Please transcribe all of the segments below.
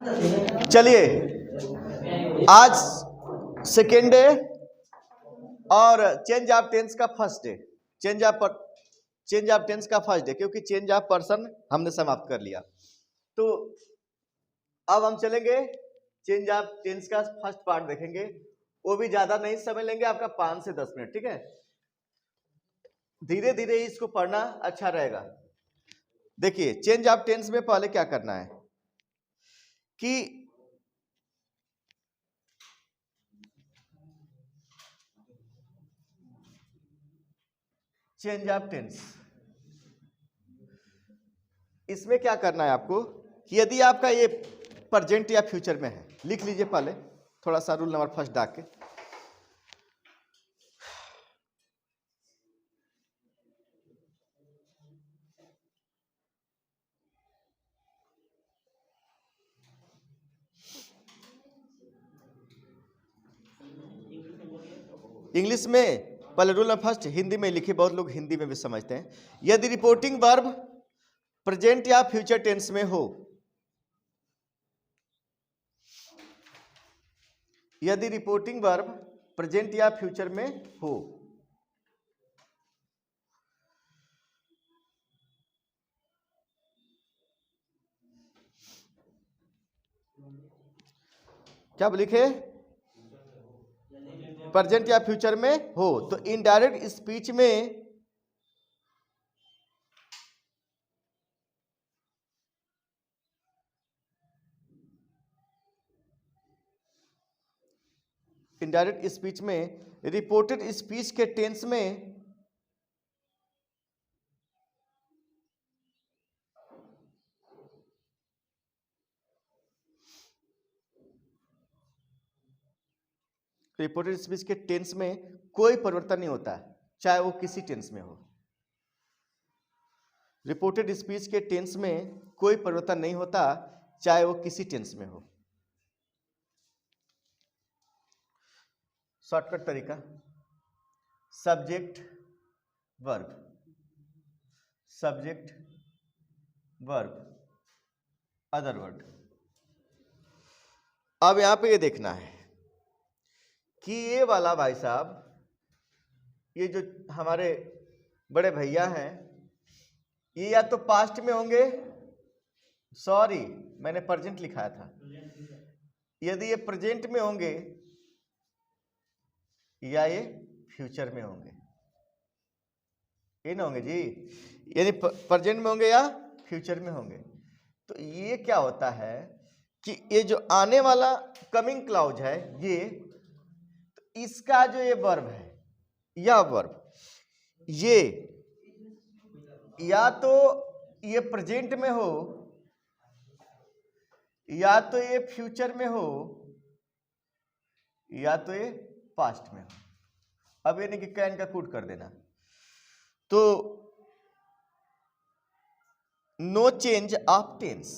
चलिए, आज second day और चेंज ऑफ टेंस का first day. Change of tense का फर्स्ट डे, क्योंकि चेंज ऑफ पर्सन हमने समाप्त कर लिया। तो अब हम चलेंगे चेंज ऑफ टेंस का फर्स्ट पार्ट देखेंगे। वो भी ज्यादा नहीं समय लेंगे, आपका 5 से 10 मिनट, ठीक है। धीरे धीरे इसको पढ़ना अच्छा रहेगा। देखिए, चेंज ऑफ टेंस में पहले क्या करना है कि चेंज ऑफ टेंस, इसमें क्या करना है आपको कि यदि आपका ये प्रेजेंट या फ्यूचर में है, लिख लीजिए पहले थोड़ा सा रूल नंबर फर्स्ट डाक के। इंग्लिश में पहले रूल नंबर फर्स्ट हिंदी में लिखे, बहुत लोग हिंदी में भी समझते हैं। यदि रिपोर्टिंग वर्ब प्रेजेंट या फ्यूचर टेंस में हो, यदि रिपोर्टिंग वर्ब प्रेजेंट या फ्यूचर में हो, क्या लिखे, प्रेजेंट या फ्यूचर में हो, तो इनडायरेक्ट स्पीच में इनडायरेक्ट स्पीच में रिपोर्टेड स्पीच के टेंस में रिपोर्टेड स्पीच के टेंस में कोई परिवर्तन नहीं होता है, चाहे वो किसी टेंस में हो। रिपोर्टेड स्पीच के टेंस में कोई परिवर्तन नहीं होता, चाहे वो किसी टेंस में हो। शॉर्टकट तरीका, subject verb, subject verb, other word. अब यहां पे ये देखना है कि ये वाला भाई साहब, ये जो हमारे बड़े भैया हैं, ये या तो पास्ट में होंगे, सॉरी मैंने प्रेजेंट लिखाया था, यदि ये प्रेजेंट में होंगे या ये फ्यूचर में होंगे, ये ना होंगे जी, यानी प्रेजेंट में होंगे या फ्यूचर में होंगे। तो ये क्या होता है कि ये जो आने वाला कमिंग क्लाउज है, ये तो इसका जो ये वर्ब है, यह वर्ब ये या तो ये प्रेजेंट में हो, या तो ये फ्यूचर में हो, या तो ये पास्ट में हो। अब यानी कि कैन का कूट कर देना। तो no change of tense,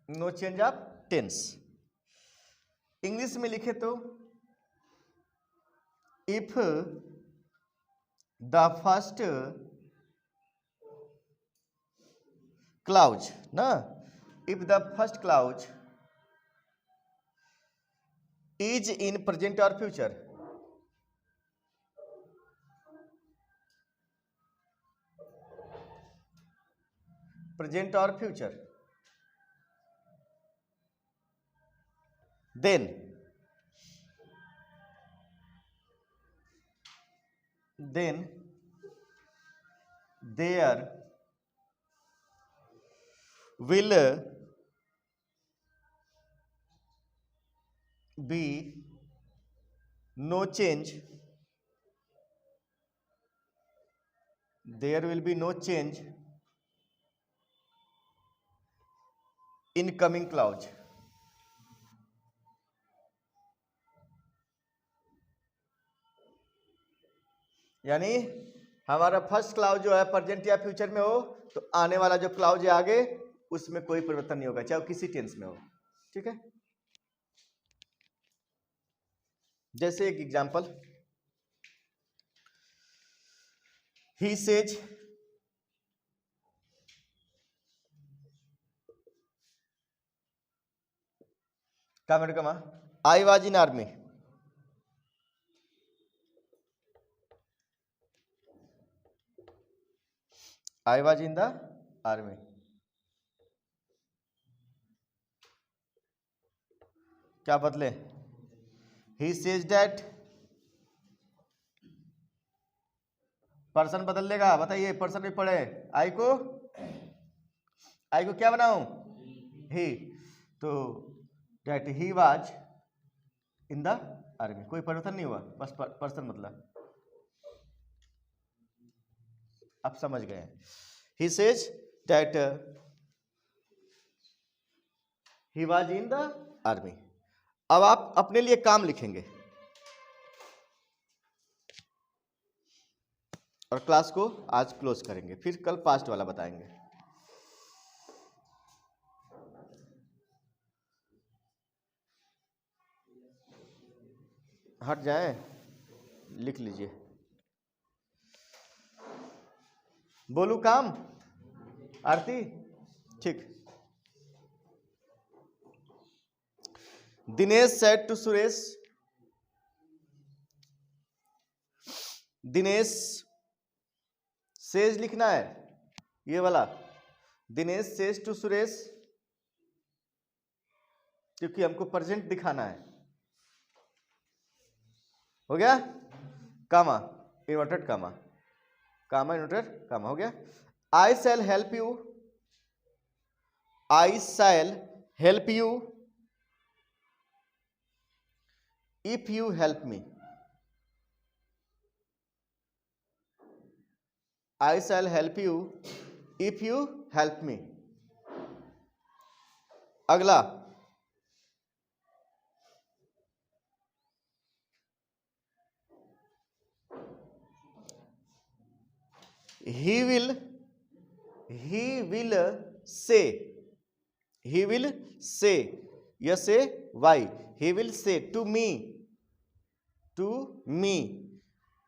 no change of tense. English में लिखे तो इफ द फर्स्ट क्लाउज ना, if the first clause is in present और फ्यूचर, प्रेजेंट और future, then there will be no change, there will be no change in coming clause। यानी हमारा first clause जो है प्रेजेंट या future में हो, तो आने वाला जो क्लाउज है आगे, उसमें कोई परिवर्तन नहीं होगा, चाहे वो किसी टेंस में हो। ठीक है, जैसे एक एग्जांपल, ही सेज, कमा, I was in army, I was in the army. क्या बदले? ही सेज दैट, पर्सन बदल लेगा, बताइए पर्सन भी पढ़े, आई को क्या बनाऊं? ही। तो that he was in the army, कोई परिवर्तन नहीं हुआ, बस पर्सन मतलब, आप समझ गए। He says that he was in the army. अब आप अपने लिए काम लिखेंगे और क्लास को आज क्लोज करेंगे, फिर कल पास्ट वाला बताएंगे। हट जाए, लिख लीजिए। बोलू काम, आरती, ठीक। Dinesh said to Suresh, Dinesh says लिखना है, ये वाला, दिनेश सेज टू सुरेश, क्योंकि हमको प्रेजेंट दिखाना है। हो गया? कामा, इन्वर्टेड कामा, कामा इन्वर्टेड कामा, हो गया। I shall help you, I shall help you if you help me, I shall help you if you help me. अगला, he will say, he will say, yes say why, he will say to me,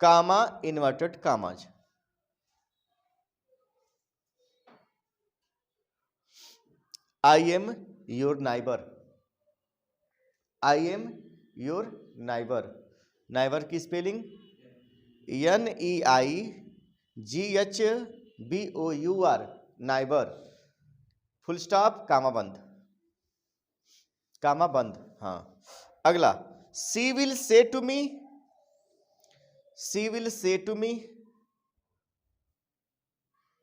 comma inverted commas। I am your neighbor, I am your neighbor, neighbor की spelling NEIGHBOUR, neighbour, full stop, comma बंद, comma बंद। हाँ, अगला, she will say to me, she will say to me,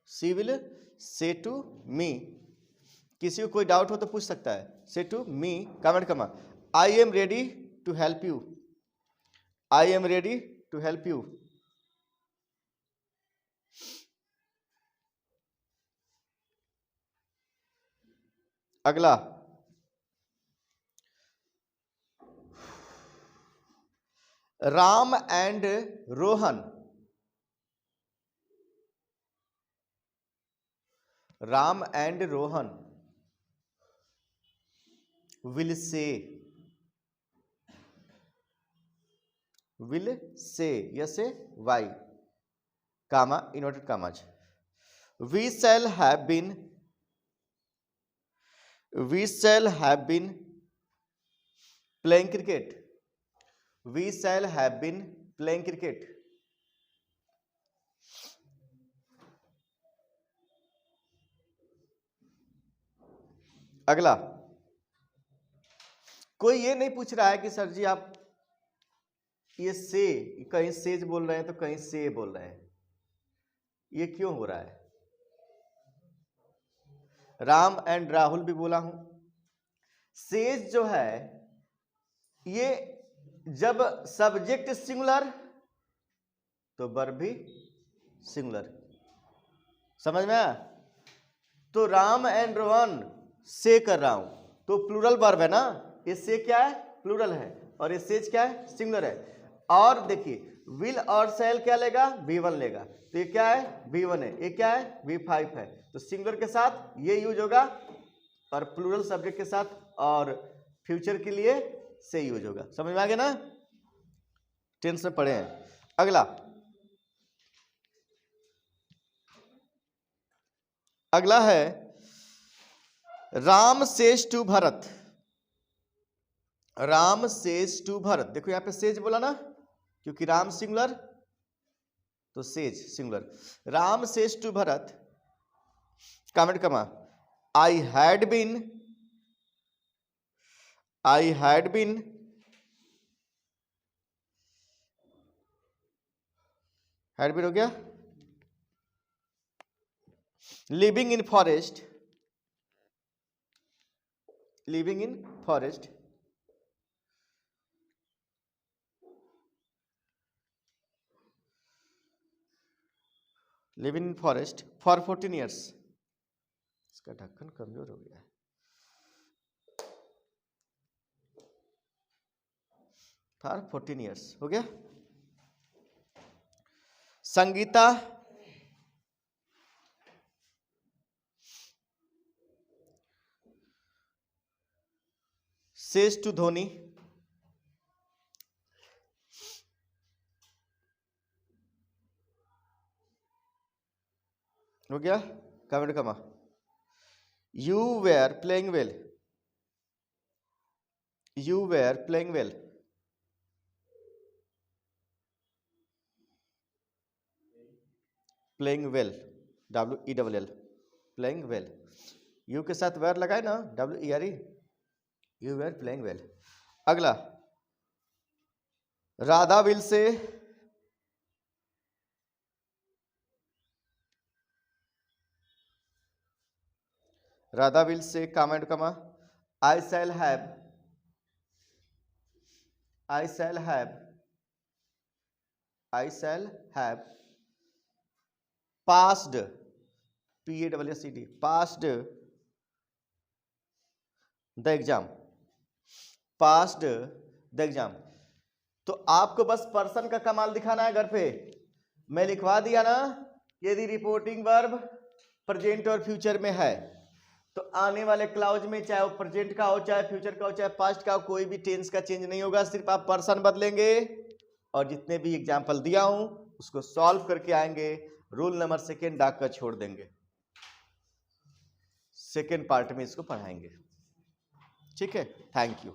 she will say to me. किसी को कोई doubt हो तो पूछ सकता है, से to me, comment comma. I am ready to help you, I am ready to help you. अगला, Ram and Rohan, Ram and Rohan will say, yes से Y, comma inverted commas. We shall have been, we shall have been playing cricket, we shall have been playing cricket। अगला, कोई ये नहीं पूछ रहा है कि सर जी आप ये से, कहीं सेज बोल रहे हैं तो कहीं से बोल रहे हैं, ये क्यों हो रहा है? राम एंड राहुल भी बोला हूं। सेज जो है ये जब सब्जेक्ट सिंगुलर तो वर्ब भी सिंगुलर, समझ में आया? तो राम एंड रोहन से कर रहा हूं तो प्लूरल वर्ब है ना, ये से क्या है? प्लूरल है, और ये सेज क्या है? सिंगुलर है। और देखिए विल और शैल क्या लेगा? V1 लेगा, तो ये क्या है? V1 है, ये क्या है? V5 है। तो सिंगुलर के साथ ये यूज होगा और प्लूरल सब्जेक्ट के साथ और फ्यूचर के लिए से यूज होगा। समझ में आ गया ना? टेंस में पढ़े हैं। अगला, अगला है Ram says to Bharat. Ram says to Bharat, देखो यहां पे सेज बोला ना, क्योंकि राम सिंगुलर तो says singular. Ram says to Bharat, comment comma, I had been हो गया, living in forest, living in forest, living in forest for 14 years. इसका ढक्कन कमजोर हो गया है। फॉर 14 ईयर्स हो गया। संगीता सेज टू धोनी, हो गया, comment comma, you were playing well, you were playing well, playing well, WELL, playing well, you के साथ वेर लगाए ना, WERE, you were playing well. अगला Radha will say, Radha will say comment comma, I shall have, I shall have, I shall have passed, PASSED, passed the exam, passed the exam. तो आपको बस person का कमाल दिखाना है घर पे। मैं लिखवा दिया ना, यदि रिपोर्टिंग वर्ब प्रेजेंट और फ्यूचर में है तो आने वाले क्लाउज में, चाहे वो प्रेजेंट का हो, चाहे फ्यूचर का हो, चाहे पास्ट का हो, कोई भी टेंस का चेंज नहीं होगा, सिर्फ आप पर्सन बदलेंगे और जितने भी एग्जाम्पल दिया हूं उसको सॉल्व करके आएंगे। रूल नंबर 2 डाक कर छोड़ देंगे, सेकेंड पार्ट में इसको पढ़ाएंगे। ठीक है, थैंक यू।